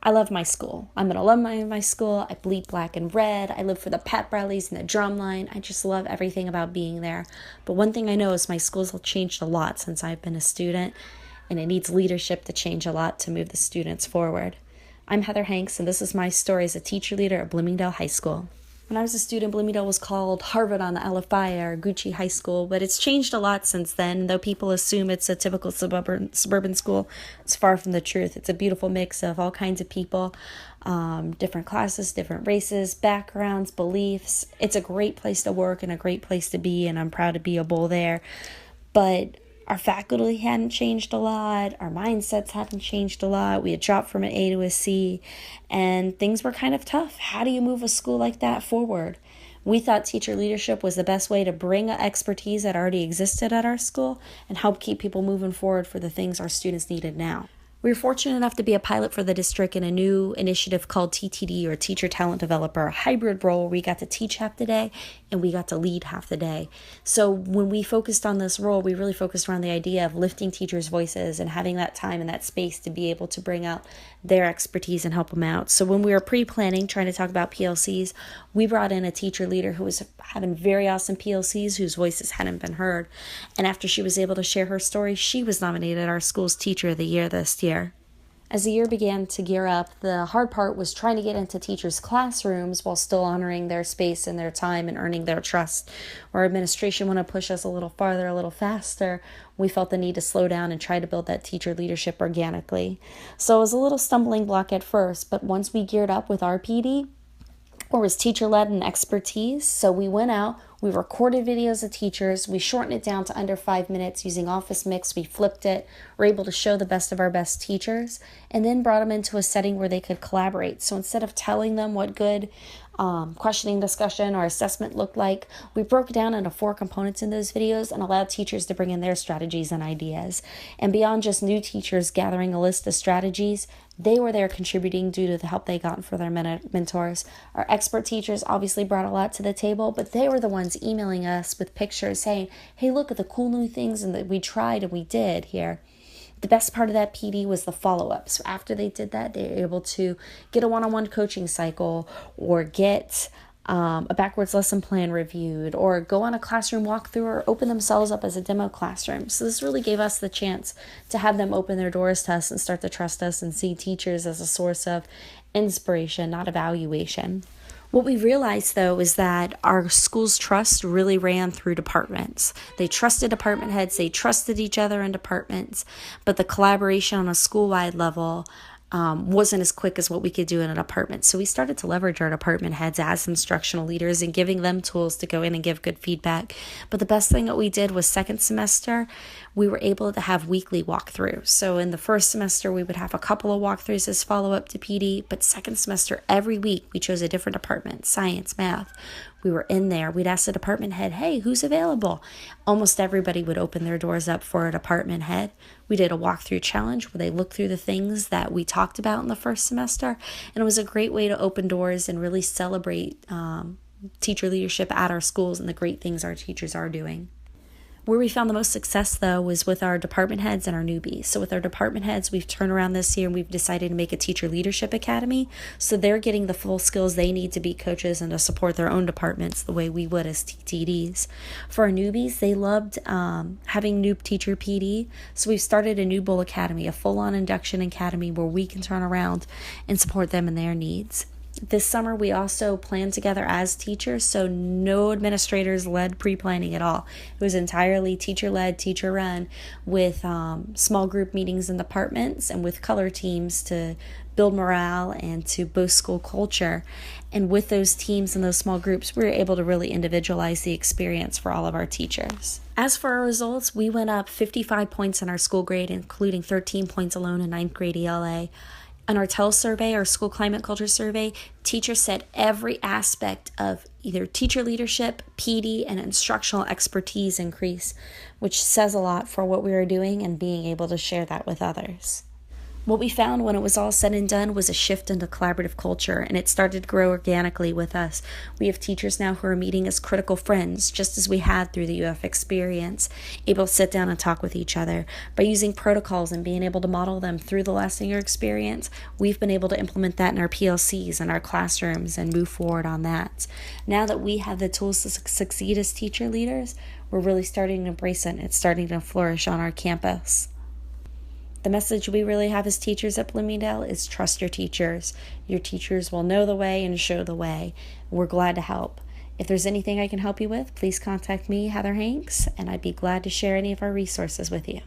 I love my school. I'm an alumni of my school. I bleed black and red. I live for the pep rallies and the drum line. I just love everything about being there. But one thing I know is my school's changed a lot since I've been a student, and it needs leadership to change a lot to move the students forward. I'm Heather Hanks, and this is my story as a teacher leader at Bloomingdale High School. When I was a student, Bloomingdale was called Harvard on the Alafaya or Gucci High School, but it's changed a lot since then. Though people assume it's a typical suburban school, it's far from the truth. It's a beautiful mix of all kinds of people, different classes, different races, backgrounds, beliefs. It's a great place to work and a great place to be, and I'm proud to be a bull there. But our faculty hadn't changed a lot. Our mindsets hadn't changed a lot. We had dropped from an A to a C, and things were kind of tough. How do you move a school like that forward? We thought teacher leadership was the best way to bring expertise that already existed at our school and help keep people moving forward for the things our students needed now. We were fortunate enough to be a pilot for the district in a new initiative called TTD, or Teacher Talent Developer, a hybrid role where we got to teach half the day and we got to lead half the day. So when we focused on this role, we really focused around the idea of lifting teachers' voices and having that time and that space to be able to bring out their expertise and help them out. So when we were pre-planning, trying to talk about PLCs, we brought in a teacher leader who was having very awesome PLCs whose voices hadn't been heard. And after she was able to share her story, she was nominated our school's Teacher of the Year this year. As the year began to gear up, the hard part was trying to get into teachers' classrooms while still honoring their space and their time and earning their trust. Our administration wanted to push us a little farther, a little faster. We felt the need to slow down and try to build that teacher leadership organically. So it was a little stumbling block at first, but once we geared up with our PD, or was teacher-led and expertise. So we went out, we recorded videos of teachers, we shortened it down to under 5 minutes using Office Mix, we flipped it, we're able to show the best of our best teachers, and then brought them into a setting where they could collaborate. So instead of telling them what good questioning, discussion, or assessment looked like, we broke it down into 4 components in those videos and allowed teachers to bring in their strategies and ideas. And beyond just new teachers gathering a list of strategies, they were there contributing due to the help they got from their mentors. Our expert teachers obviously brought a lot to the table, but they were the ones emailing us with pictures saying, hey, look at the cool new things and that we tried and we did here. The best part of that PD was the follow-up. So after they did that, they were able to get a one-on-one coaching cycle or get a backwards lesson plan reviewed or go on a classroom walkthrough or open themselves up as a demo classroom. So this really gave us the chance to have them open their doors to us and start to trust us and see teachers as a source of inspiration, not evaluation. What we realized, though, is that our school's trust really ran through departments. They trusted department heads, they trusted each other in departments, but the collaboration on a school-wide level wasn't as quick as what we could do in a department. So we started to leverage our department heads as instructional leaders and giving them tools to go in and give good feedback. But the best thing that we did was second semester, we were able to have weekly walkthroughs. So in the first semester, we would have a couple of walkthroughs as follow-up to PD, but second semester, every week, we chose a different department, science, math. We were in there. We'd ask the department head, hey, who's available? Almost everybody would open their doors up for a department head. We did a walkthrough challenge where they looked through the things that we talked about in the first semester. And it was a great way to open doors and really celebrate teacher leadership at our schools and the great things our teachers are doing. Where we found the most success, though, was with our department heads and our newbies. So with our department heads, we've turned around this year and we've decided to make a teacher leadership academy. So they're getting the full skills they need to be coaches and to support their own departments the way we would as TTDs. For our newbies, they loved having new teacher PD. So we've started a New Bull Academy, a full-on induction academy where we can turn around and support them in their needs. This summer, we also planned together as teachers, so no administrators led pre-planning at all. It was entirely teacher-led, teacher-run, with small group meetings in departments and with color teams to build morale and to boost school culture. And with those teams and those small groups, we were able to really individualize the experience for all of our teachers. As for our results, we went up 55 points in our school grade, including 13 points alone in 9th grade ELA. On our TEL survey, our school climate culture survey, teachers said every aspect of either teacher leadership, PD, and instructional expertise increase, which says a lot for what we are doing and being able to share that with others. What we found when it was all said and done was a shift into collaborative culture, and it started to grow organically with us. We have teachers now who are meeting as critical friends, just as we had through the UF experience, able to sit down and talk with each other. By using protocols and being able to model them through the last year experience, we've been able to implement that in our PLCs and our classrooms and move forward on that. Now that we have the tools to succeed as teacher leaders, we're really starting to embrace it, and it's starting to flourish on our campus. The message we really have as teachers at Bloomingdale is trust your teachers. Your teachers will know the way and show the way. We're glad to help. If there's anything I can help you with, please contact me, Heather Hanks, and I'd be glad to share any of our resources with you.